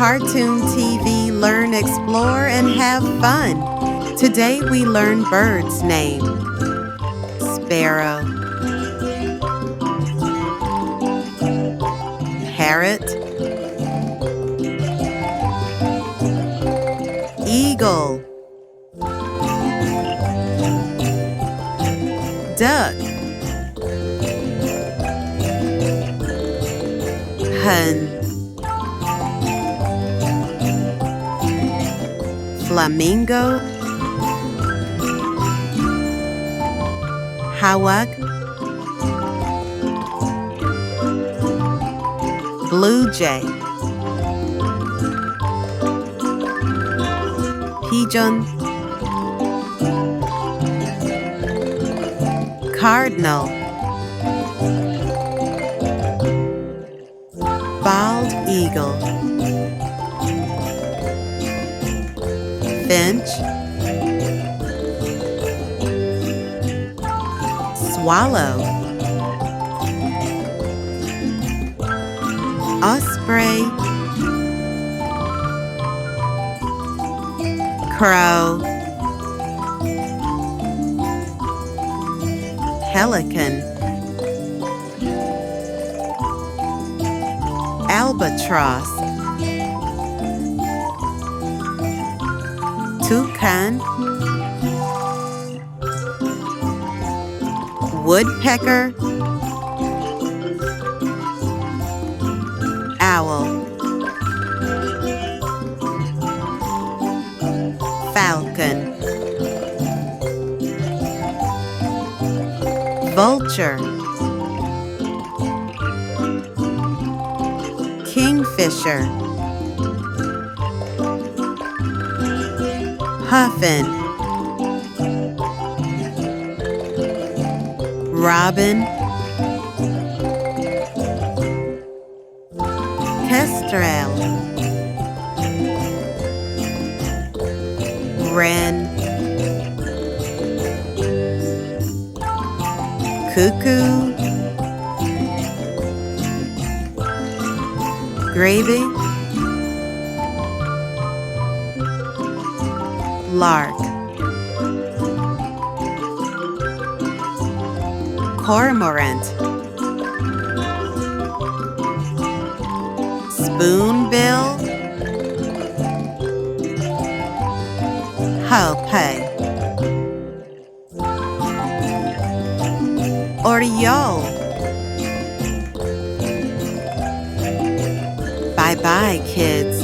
Cartoon TV, learn, explore, and have fun. Today we learn birds' name. Sparrow, parrot, eagle, duck, hen, flamingo, hawk, blue jay, pigeon, cardinal, bald eagle, finch, swallow, osprey, crow, pelican, albatross, toucan, woodpecker, owl, falcon, vulture, kingfisher, puffin, robin, kestrel, wren, cuckoo, gravy, lark, cormorant, spoonbill, hawpay, oriole. Bye-bye, kids.